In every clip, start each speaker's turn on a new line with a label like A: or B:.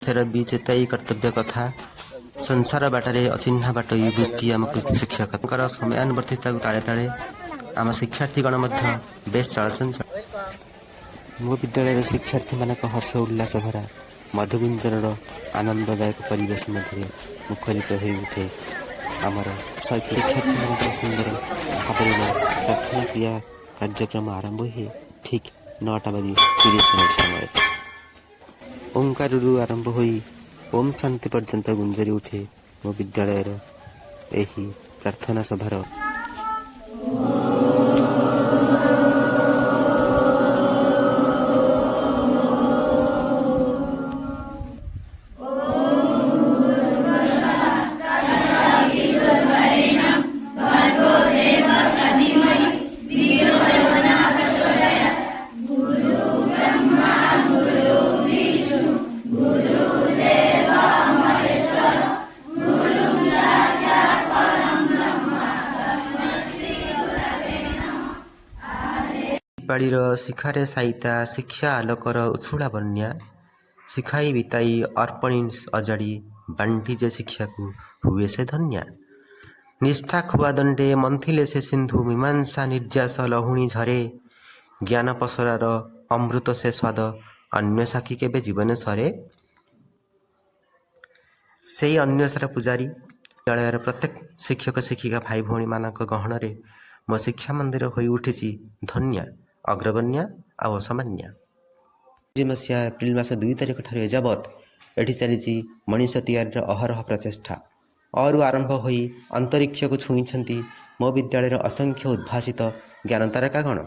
A: सेर भी चेताई कर्तव्य कथा संसार बाटरे अचिन्हा बाट यी वृत्ति आमको शिक्षक समयानुवर्तिता ताले ताले आम शिक्षार्थीगण बेस चलचंचल मो विद्यालय शिक्षार्थी मान हर्ष उल्लास भरा मधुगुंजन आनंददायक परिवेश मध्य मुखरित हो उठे आमर शिक्षार्थी मान सुंदर भाव प्रार्थना क्रिया कार्यक्रम आरंभ हुए ठीक 9टा बजी 30 मिनट समय ओंकार आरंभ होई ओम शांति पर्यंत गुंजरी उठे मो विद्यालय एही प्रार्थना सभार पाड़ीर शिखारे साइता शिक्षा आलोकर उछुड़ा बन्या शिखाई बिताई अर्पणी अजाड़ी बांटी जे शिक्षा को हुए से धन्या निष्ठा खुआ दंडे मंथिले से सिंधु मीमांसा निर्यास लहुणी झरे ज्ञान पसरार अमृत से स्वाद अन्य साखी केबे जीवन सरे से अन्वेषार पूजारी विद्यालय प्रत्येक शिक्षक शिक्षिका भाई भौणी मानक गहन मो शिक्षा मंदिर हो उठी धन्या अग्रगण्या आउ असामान्य मसीहा एप्रिल मास 2 तारिख ठारे एजावत एठी चली मनीष तैयारी अहरह प्रचेष्टा और आरंभ हो अंतरिक्ष को छुईंट मो विद्यालय असंख्य उद्भासित ज्ञान तारकागण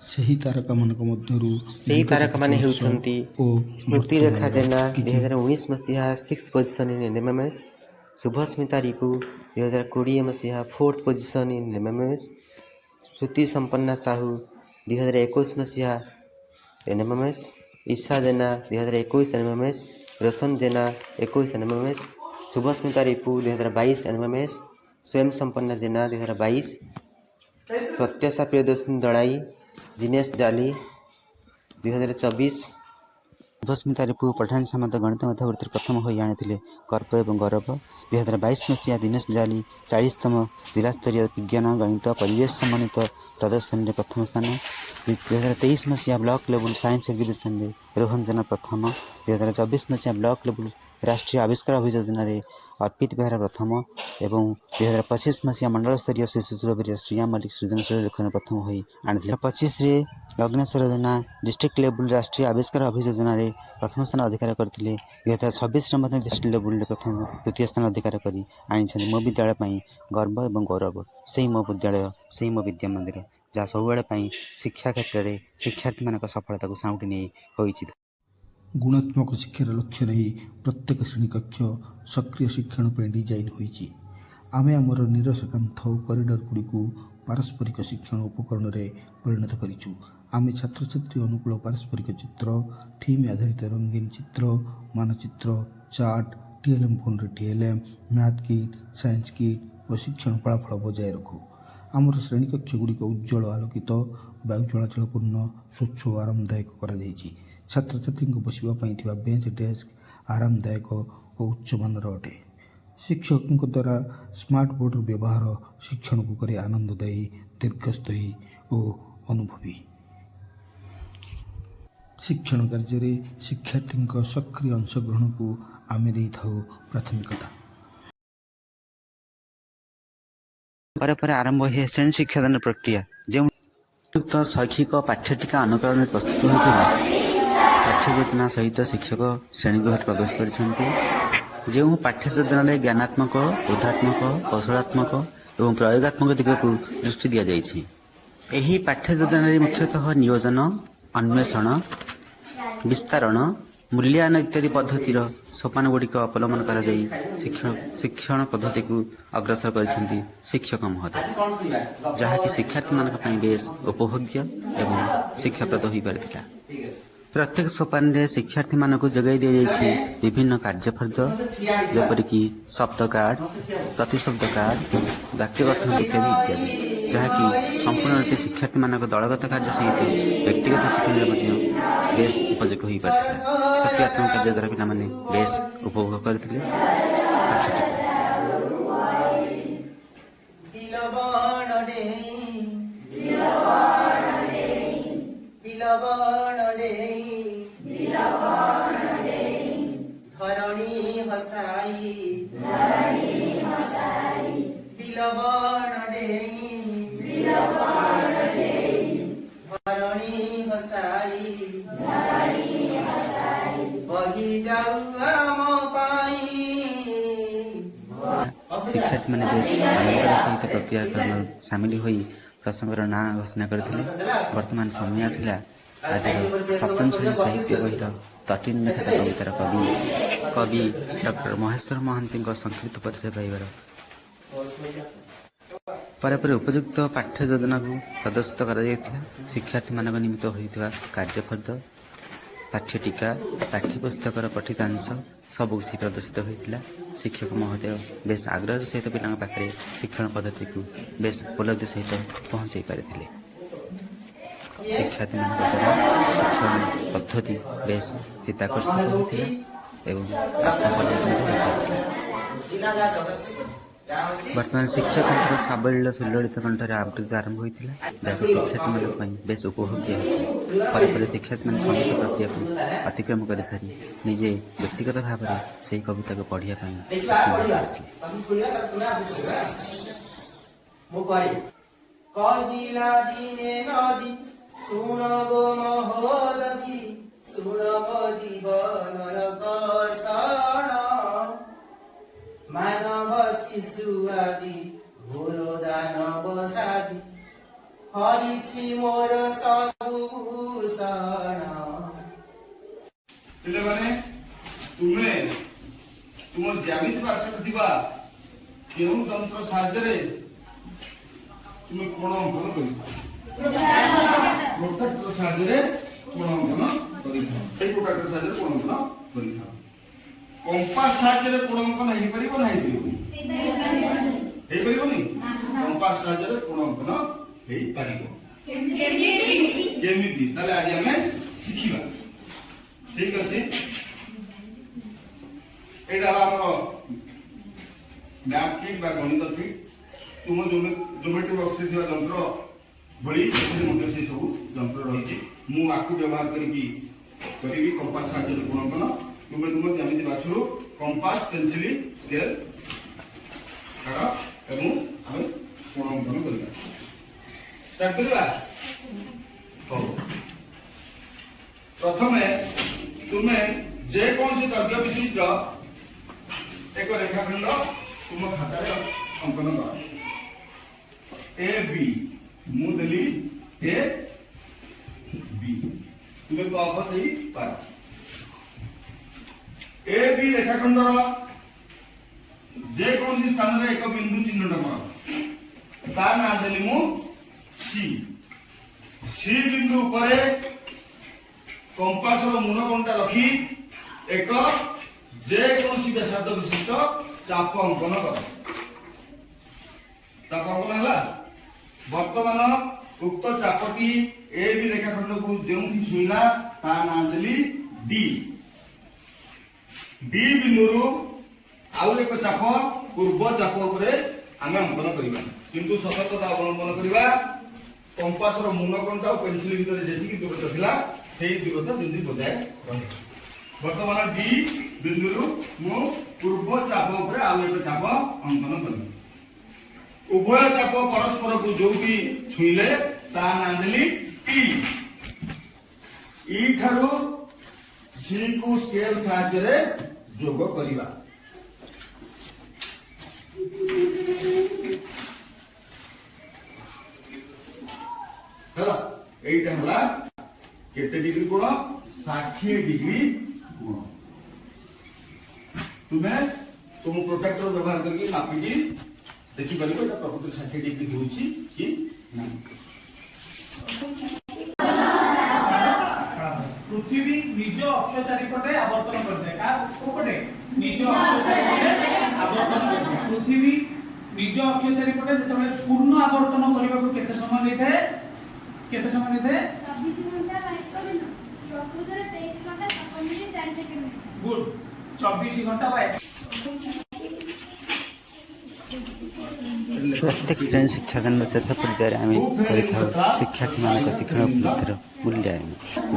B: सही तारका
A: मान होती स्मृति रेखा जेना 2019 मसीहा 6th position in MMS Subhasmita रिपु 2020 मसीहा 4th पोजिशन इन एमएमएस श्रुति संपन्ना साहू 2021 मसीहा एनएमएमएस ईशा जेना 2021 एनएमएमएस रोशन जेना 21 एनएमएमएस शुभस्मिता रिपु 2022 एनएमएमएस स्वयं संपन्ना जेना 2022 प्रत्याशा प्रियदर्शनी दड़ाई जिनेश जाली 2024 शुभस्मिता रिपु पठान सामंत गणित मध्यवर्ती प्रथम हो आनी कर्प एवं गौरव 2022 मसीहा दिनेश जाली 40तम जिलास्तरीय विज्ञान गणित परिवेश सम्मानित प्रदर्शन में प्रथम स्थान 2023 मसीहा ब्लॉक लेवल साइंस एग्जिबिशन में रोहन जेना प्रथम 2024 मसीहा ब्लॉक लेवल राष्ट्रीय आविष्कार अभियोजन में अर्पित बेहरा प्रथम एवं 2025 मसीहा मंडल स्तरीय शिशु सुरभीर श्रिया मल्लिक सृजनशील लेखन प्रथम हो आनी 25 लग्नेश्वर जेना डिस्ट्रिक्ट लेवल राष्ट्रीय आविष्कार अभियोजन में प्रथम स्थान अधिकार करते 2026 डिस्ट्रिक्ट लेवल प्रथम द्वितीय स्थान अधिकार कर आनी मो विद्यालय गर्व एवं गौरव से मो विद्यालय से मो विद्या मंदिर जहाँ सब शिक्षा क्षेत्र में शिक्षार्थी मान सफलता को साउंटी नहीं होती
B: गुणात्मक शिक्षार लक्ष्य नहीं प्रत्येक श्रेणी कक्ष सक्रिय शिक्षण पर डिजाइन होती आमे आमर नीरस कांथ करिडर गुड़ी को पारस्परिक शिक्षण उपकरण में परिणत करूँ आमे छात्र छात्री अनुकूल पारस्परिक चित्र थीम आधारित रंगीन चित्र मानचित्र चार्ट टीएलएम फोन रे TLM math kit science kit और शिक्षण फलाफल बजाय रखू आमर श्रेणी कक्ष गुड़िक उज्जवल आलोकित वायु चलाचलपूर्ण स्वच्छ और आरामदायक कर छात्र छात्री बसवाई बेंच डेस्क आरामदायक और उच्च मानर अटे शिक्षकों द्वारा स्मार्ट बोर्ड व्यवहार शिक्षण को करे आनंददायी दीर्घस्थयी और अनुभवी शिक्षण कार्य शिक्षार्थी सक्रिय अंशग्रहण को आमे दे प्राथमिकता
A: पर आरंभ है श्रेणी शिक्षादान प्रक्रिया जो शैक्षिक पाठ्यटिका अनुकरण प्रस्तुत होता पाठ्य योजना सहित शिक्षक श्रेणीगृह प्रवेश कर जो पाठ्य योजन ज्ञानात्मक बोधात्मक कौशलात्मक और प्रयोगात्मक दिग को दृष्टि दि जाए पाठ्य योजन मुख्यतः नियोजन अन्वेषण विस्तारण मूल्यायन इत्यादि पद्धतिर सोपान गुड़िक अवलम्बन कर शिक्षण पद्धति को अग्रसर कर शिक्षक महोदय जहाँकि शिक्षार्थी मान बेस उपभोग्य एवं शिक्षाप्रद हो पारा प्रत्येक सोपान रे शिक्षार्थी मान को जगह दि जाए विभिन्न कार्यफर्द जपरिक शब्द कार्ड प्रतिशब्द कार्ड वाक्य गठन इत्यादि इत्यादि जहाँकि संपूर्ण रूपे शिक्षार्थी मान दलगत कार्य सहित व्यक्तिगत शिक्षण
C: बेस उपयोग हो पाता सकारात्मक कार्य द्वारा पिलाମାନେ बेस उपभोग करथिले शिक्षार्थी मैंने बेस आनंदर सहित प्रक्रियाकरण सामिल हो प्रसंगर ना घोषणा करते वर्तमान समय आसला आज सप्तम श्रेणी साहित्य बहिर तटीन खाता कवितार कवि डॉक्टर महेश्वर महांती संस्कृत परिचय पाइबार पर उपयुक्त पाठ्य योजना को प्रदर्शित कर शिक्षार्थी मान निमित्त होता कार्यफर्द पाठ्य टीका पाठ्यपुस्तकर पठितांश सब किसी प्रदर्शित होता शिक्षक महोदय बेस आग्रह सहित पिला पाखे शिक्षण पद्धति को बेस उपलब्धि सहित पहुँचाई पारे शिक्षार्थी द्वारा शिक्षण पद्धति बेस चित्ताकर्षक होता एवं वर्तमान शिक्षा कंठर साबल्य सुललित कंठर आवृत्ति आरंभ होता जहाँकि शिक्षार्थी मान बेस उपभोग्य पर शिक्षार्थी मैंने समस्त प्रक्रिया को अतिक्रम कर सारी निजे व्यक्तिगत भाव में से कविता को पढ़िया
A: मानव शिशु आदि घोर दानव साधि हरिछि मोर सबभूषण
D: पिलेमाने तुमे तुम ज्यामिति पार्श्व थिबा केउ तंत्र साहाय्य तुम कोण अंकन करि प्रोटेक्टर साहाय्य कोण अंकन करि ए प्रोटेक्टर साहाय्य कोण अंकन करि कंपास साहाय्य कोण अंकन हेइ परिबो नाही हेइ परिबो नि कंपास साहाय्य कोण अंकन हेइ परिबो केमिति ताले आज हमें शिखिबा ठीक अछि एटा हमर मैथ की गणित की तुम ज्योमेट्री बॉक्स थिबा यंत्र बड़ी मध्य से सब यंत्र रही मु आकु व्यवहार करी कंपास साहाय्य कोण अंकन तुम ज्यामिति बाछू कंपास पेंसिल स्केल काढ एवं आमे कोण अंकन करिबा स्टार्ट करिबा प्रथमे तुमे जे कौन सी द्रव्य विशिष्ट एक रेखाखंड तुम खाता अंकन कर ए बी मु देली ए बी तुम्हें कह दे पार ए बी रेखाखंडर जे कौन सी स्थान रे एक बिंदु चिन्हित कर ता ना देली मु सी सी बिंदु उपरे कंपास मूल कोणटा रखी एक जे कौन सी व्यासार्ध विशिष्ट चाप अंकन कर चाप अंकन है वर्तमान उक्त चापटी ए बी रेखाखंड को जो छुईला ता ना देली डी डी बिंदु आउ एक चाप पूर्व चाप उपरे आमे अंकन करिबा किंतु सतर्कता अवलंबन करिबा कंपास रो मूल कोणटा पेंसिल भीतर जेति दूरता थिला सेही दूरता बिंदु बजाय रहे वर्तमान डी बिंदु मु पूर्व चाप उपरे आउ एक चाप अंकन करिबा उभय चाप परस्पर को जो भी छुईले ता ना देली टी ई थारु सी को स्केल साहाय्य रे जोग करिबा हला एटा हला केते डिग्री कोण 60 डिग्री कोण तुमे तुम प्रोटेक्टर व्यवहार करके मापी देखि परिबो एटा प्रकृति 60 डिग्री होउची कि ना
E: पृथ्वी निज अक्ष चारिपटे आवर्तन करते का कोपटे निज अक्ष चारिपटे आवर्तन करते पृथ्वी निज अक्ष चारिपटे जेतबे पूर्ण आवर्तन करबा को केते समय लेते 24 घंटा 24
F: ପ୍ରକୃତରେ 23 ଘଣ୍ଟା 56 ମିନିଟ୍ 4 ସେକେଣ୍ଡ।
E: ଗୁଡ୍ 24 ଘଣ୍ଟା ବା
C: प्रत्येक श्रेणी शिक्षादान शेष पर्यायर आम कर शिक्षार्थी मान शिक्षण उपलब्धिर मूल्यांकन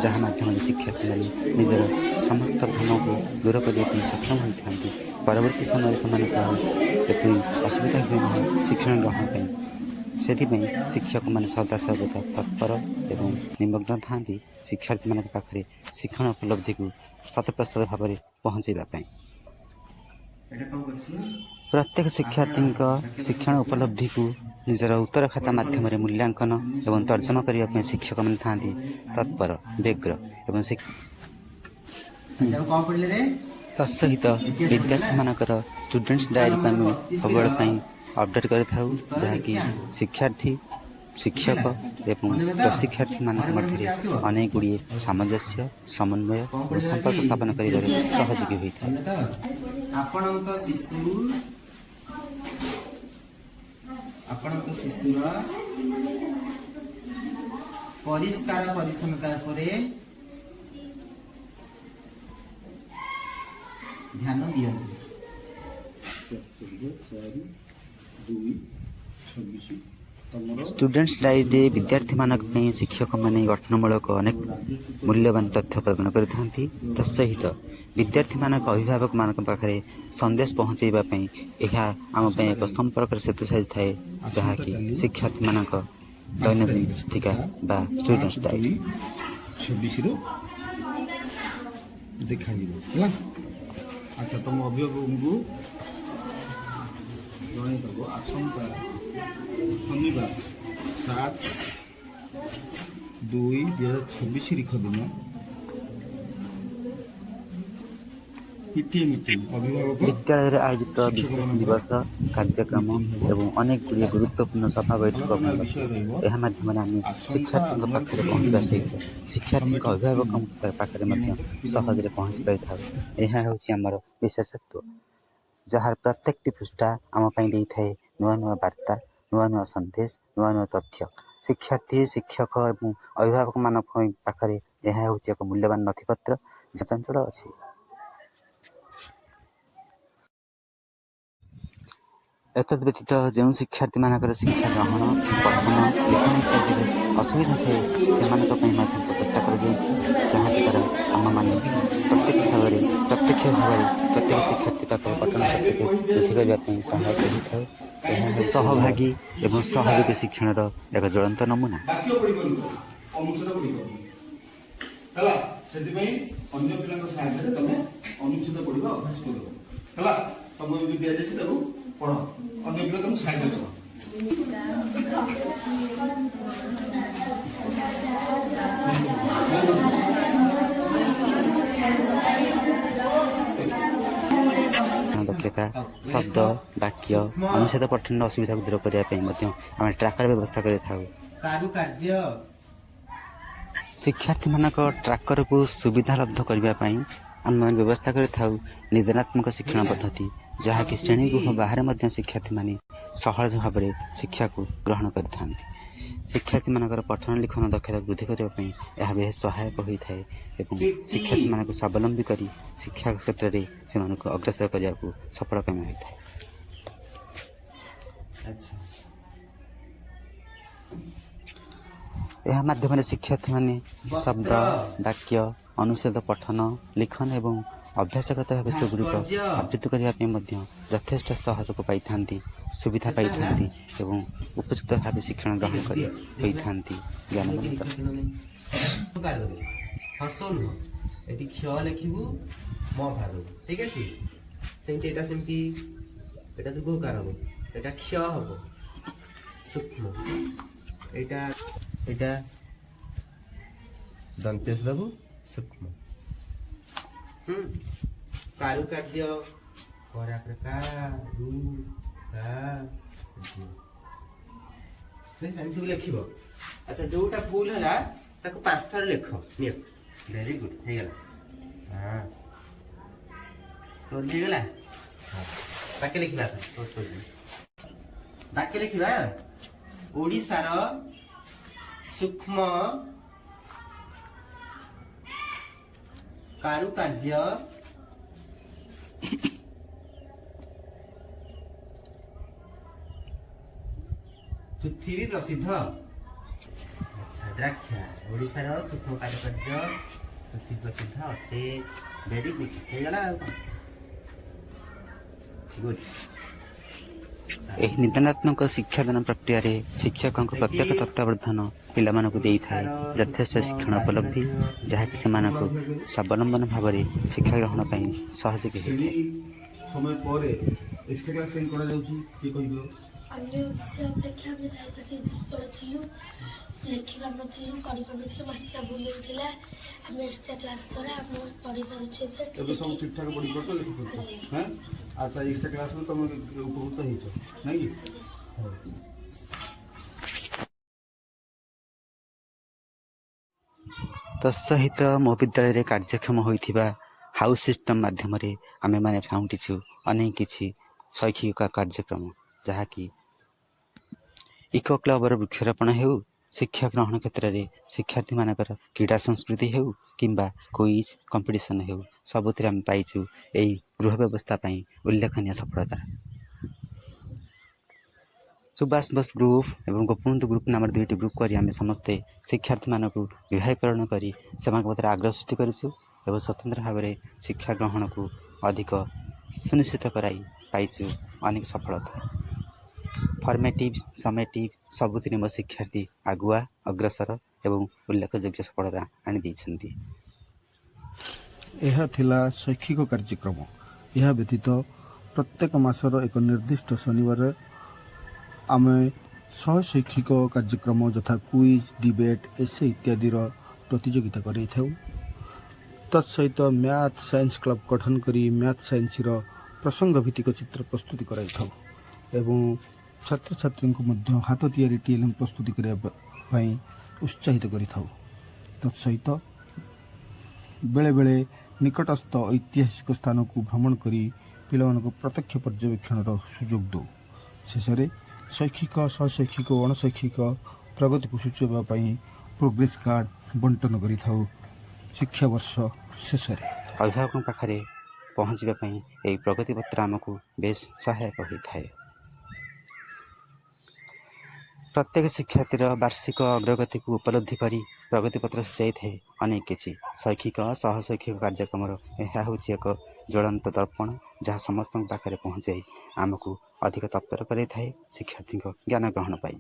C: जहाँ मध्यम शिक्षार्थी मैंने निजर समस्त भ्रम को दूर करने सक्षम होता परवर्ती समय से असुविधा हुए ना शिक्षण ग्रहण पर से शिक्षक मैंने सदा सर्वदा तत्पर एवं निमग्न था शिक्षार्थी मान पाखे शिक्षण उपलब्धि को 100% भाव में पहुँचाई प्रत्येक शिक्षार्थी शिक्षण उपलब्धि को निजर उत्तर खाता मध्यम मूल्यांकन एवं तर्जमा करने शिक्षक मैंने था तत्पर व्यग्र एवं तत्सहित विद्यार्थी मानकर स्टूडेंट्स डायरी सबुआड़ अपडेट करी शिक्षार्थी शिक्षक एवं प्रशिक्षार्थी मान मध्य अनेक गुड़िए सामंजस्य समन्वय और संपर्क स्थापन कर सहयोगी होता है।
G: ଆପଣଙ୍କ ଶିଶୁର ପରିଷ୍କାର ପରିଚ୍ଛନ୍ନତା ଉପରେ ଧ୍ୟାନ ଦିଅନ୍ତୁ।
C: स्टूडेंट्स डायरी विद्यार्थी मान शिक्षक मैंने गठनमूलक अनेक मूल्यवान तथ्य प्रदान करते तत्सहित विद्यार्थी मान अभिभावक मान पाखे संदेश पहुँचाइवाई यह आम एक संपर्क सेतु साइज थाए जहाँकि शिक्षार्थी मान दैनंदिन पुस्तिका बा स्टूडेंट्स डायरी
B: 26 देखा अच्छा तुम अभिभावक को जनईदेव आसंका शनिवार 7/2/2026 लिख दिन
C: विद्यालय आयोजित विशेष दिवस कार्यक्रम एवं अनेक गुड़िया गुरुत्वपूर्ण सभा बैठक यह माध्यम आम शिक्षार्थी पाखे पहुँचा सहित शिक्षार्थी अभिभावक पाखे सहज पहुँची पारि था। यह हूँ विशेषत्व जार प्रत्येक पृष्ठा आमपाई देता है नुआ नुआ वार्ता नुआ नुआ संदेश नुआ नुआ तथ्य शिक्षार्थी शिक्षक एवं अभिभावक मान पाखे यह हूँ एक मूल्यवान नथिपत्र चंचल अच्छी। एतद व्यतीत जो शिक्षार्थी मानकर शिक्षा ग्रहण पठन लिखन इत्यादि असुविधा थे से व्यवस्था कर जहाँद्वारा आम मैंने प्रत्यक्ष भाव प्रत्येक शिक्षार्थी पाखे पठन शक्ति वृद्धि करने सहायक होता है। सहभागी एवं सहयोगी शिक्षण एक ज्वलंत नमूना।
D: पढ़ अन्य पिला तुम साहाय्य करो।
C: दक्षता शब्द वाक्य अनुच्छेद पठन असुविधा को दूर करने ट्राकर व्यवस्था कर शिक्षार्थी मानक ट्राकर को सुविधा लब्ध करने आम व्यवस्था कर निदानात्मक शिक्षण पद्धति जहाँकि श्रेणीगृह बाहर शिक्षार्थी माने सहज भाव में शिक्षा को ग्रहण करते शिक्षार्थी मानकर पठन लिखन दक्षता वृद्धि करने यह बेहद सहायक होता है एवं शिक्षार्थी मान स्वावलंबी कर शिक्षा क्षेत्र में से अग्रसर करने को सफल काम होता है। यह माध्यम शिक्षार्थी माने शब्द वाक्य अनुच्छेद पठन लिखन एवं अभ्यासगत भाव सेगुड़िक आवृत्ति करने यथेष्ट सहयोग पाई सुविधा पाई एवं उपयुक्त भाव शिक्षण ग्रहण कर ज्ञानवंत।
G: सूक्ष्म कारुकार्य सब लिख। अच्छा जोटा भूल है 5 थर लिख वेरी गुड हो गला। हाँ तो गला बाकी लिखा बाकी लिखा ओडिशार सूक्ष्म କାରୁକାର୍ଯ୍ୟ ପୃଥିବୀ ପ୍ରସିଦ୍ଧ। ଆଚ୍ଛା, ଦ୍ରାକ୍ଷା ଓଡ଼ିଶାର ସୂକ୍ଷ୍ମ କାରୁକାର୍ଯ୍ୟ ପୃଥିବୀ ପ୍ରସିଦ୍ଧ ଅଟେ। ଭେରି ଗୁଡ୍, ହେଇଗଲା ଆଉ କଣ? ଗୁଡ୍।
C: ଏହି ନିଦାନାତ୍ମକ ଶିକ୍ଷାଦାନ ପ୍ରକ୍ରିୟାରେ ଶିକ୍ଷକଙ୍କ ପ୍ରତ୍ୟେକ ତତ୍ତ୍ୱାବଧାନ ପିଲାମାନଙ୍କୁ ଦେଇଥାଏ ଯଥେଷ୍ଟ ଶିକ୍ଷଣ ଉପଲବ୍ଧି, ଯାହାକି ସେମାନଙ୍କୁ ସ୍ୱାବଲମ୍ବନ ଭାବରେ ଶିକ୍ଷା ଗ୍ରହଣ ପାଇଁ ସହଯୋଗୀ ହୋଇଥାଏ।
D: ସମୟ ପରେ ଏକ୍ସଟ୍ରା କ୍ଲାସ୍ କାହିଁ କରାଯାଉଛି କିଏ କହିବ?
H: अन्य विषय अपेक्षा आम साहित्य दुर्बल थिलु, लिखिपारुनथिलु, पढ़िपारुनथिलु, मात्रा भूल होउथिला। आम एक्स्ट्रा क्लास द्वारा आम पढ़ी पारुछु।
D: ଏବେ ସବୁ ଠିକ୍ ଠାକ୍ ପଢ଼ି ପାରୁଛ, ଲେଖି ପାରୁଛ? ହଁ, ଆଚ୍ଛା, ଏକ୍ସଟ୍ରା କ୍ଲାସ୍ରୁ ତମେ ଉପକୃତ ହେଇଛ ନାଇଁ କି? ହଉ।
C: ତତ୍ସହିତ ମୋ ବିଦ୍ୟାଳୟରେ କାର୍ଯ୍ୟକ୍ଷମ ହୋଇଥିବା ହାଉସ୍ ସିଷ୍ଟମ୍ ମାଧ୍ୟମରେ ଆମେମାନେ ସାଉଁଟିଛୁ ଅନେକ କିଛି ଶୈକ୍ଷିକ କାର୍ଯ୍ୟକ୍ରମ, ଯାହାକି ଇକୋ କ୍ଲବର ବୃକ୍ଷରୋପଣ ହେଉ, ଶିକ୍ଷା ଗ୍ରହଣ କ୍ଷେତ୍ରରେ ଶିକ୍ଷାର୍ଥୀମାନଙ୍କର କ୍ରୀଡ଼ା ସଂସ୍କୃତି ହେଉ କିମ୍ବା କୁଇଜ୍ କମ୍ପିଟିସନ୍ ହେଉ, ସବୁଥିରେ ଆମେ ପାଇଛୁ ଏହି ଗୃହ ବ୍ୟବସ୍ଥା ପାଇଁ ଉଲ୍ଲେଖନୀୟ ସଫଳତା। ସୁବାସ ବୋଷ ଗ୍ରୁପ୍ ଏବଂ ଗୋପବନ୍ଧୁ ଗ୍ରୁପ୍ ନାମରେ ଦୁଇଟି ଗ୍ରୁପ୍ କରି ଆମେ ସମସ୍ତେ ଶିକ୍ଷାର୍ଥୀମାନଙ୍କୁ ବିବାହୀକରଣ କରି ସେମାନଙ୍କ ମଧ୍ୟରେ ଆଗ୍ରହ ସୃଷ୍ଟି କରିଛୁ ଏବଂ ସ୍ୱତନ୍ତ୍ର ଭାବରେ ଶିକ୍ଷା ଗ୍ରହଣକୁ ଅଧିକ ସୁନିଶ୍ଚିତ କରାଇ ପାଇଛୁ ଅନେକ ସଫଳତା। ଫର୍ମେଟିଭ୍, ସमेଟିଭ୍ ସବୁଥିରେ ମୋ ଶିକ୍ଷାର୍ଥୀ ଆଗୁଆ, ଅଗ୍ରସର ଏବଂ ଉଲ୍ଲେଖଯୋଗ୍ୟ ସଫଳତା ଆଣିଦେଇଛନ୍ତି।
B: ଏହା ଥିଲା ଶୈକ୍ଷିକ କାର୍ଯ୍ୟକ୍ରମ। ଏହା ବ୍ୟତୀତ ପ୍ରତ୍ୟେକ ମାସର ଏକ ନିର୍ଦ୍ଦିଷ୍ଟ ଶନିବାର ଆମେ ଶୈକ୍ଷିକ କାର୍ଯ୍ୟକ୍ରମ ଯଥା କୁଇଜ୍, ଡିବେଟ୍, ଏସେ ଇତ୍ୟାଦିର ପ୍ରତିଯୋଗିତା କରାଇଥାଉ। ତତ୍ସହିତ ମ୍ୟାଥ୍ ସାଇନ୍ସ କ୍ଲବ୍ ଗଠନ କରି ମ୍ୟାଥ୍ ସାଇନ୍ସର ପ୍ରସଙ୍ଗ ଭିତ୍ତିକ ଚିତ୍ର ପ୍ରସ୍ତୁତି କରାଇଥାଉ ଏବଂ ଛାତ୍ରଛାତ୍ରୀଙ୍କୁ ମଧ୍ୟ ହାତ ତିଆରି TLM ପ୍ରସ୍ତୁତି କରିବା ପାଇଁ ଉତ୍ସାହିତ କରିଥାଉ। ତତ୍ସହିତ ବେଳେବେଳେ ନିକଟସ୍ଥ ଐତିହାସିକ ସ୍ଥାନକୁ ଭ୍ରମଣ କରି ପିଲାମାନଙ୍କୁ ପ୍ରତ୍ୟକ୍ଷ ପର୍ଯ୍ୟବେକ୍ଷଣର ସୁଯୋଗ ଦେଉ। ଶେଷରେ ଶୈକ୍ଷିକ, ସଶୈକ୍ଷିକ ଓ ଅଣଶୈକ୍ଷିକ ପ୍ରଗତିକୁ ସୂଚାଇବା ପାଇଁ ପ୍ରୋଗ୍ରେସ୍ କାର୍ଡ଼ ବଣ୍ଟନ କରିଥାଉ ଶିକ୍ଷାବର୍ଷ ଶେଷରେ।
C: ଅଭିଭାବକଙ୍କ ପାଖରେ ପହଞ୍ଚିବା ପାଇଁ ଏହି ପ୍ରଗତିପତ୍ର ଆମକୁ ବେଶ ସହାୟକ ହୋଇଥାଏ। ପ୍ରତ୍ୟେକ ଶିକ୍ଷାର୍ଥୀର ବାର୍ଷିକ ଅଗ୍ରଗତିକୁ ଉପଲବ୍ଧି କରି ପ୍ରଗତିପତ୍ର ସୂଚାଇଥାଏ ଅନେକ କିଛି ଶୈକ୍ଷିକ, ସହଶୈକ୍ଷିକ କାର୍ଯ୍ୟକ୍ରମର ଏହା ହେଉଛି ଏକ ଜ୍ୱଳନ୍ତ ଦର୍ପଣ, ଯାହା ସମସ୍ତଙ୍କ ପାଖରେ ପହଞ୍ଚାଇ ଆମକୁ ଅଧିକ ତତ୍ପର କରାଇଥାଏ ଶିକ୍ଷାର୍ଥୀଙ୍କ ଜ୍ଞାନ ଗ୍ରହଣ ପାଇଁ।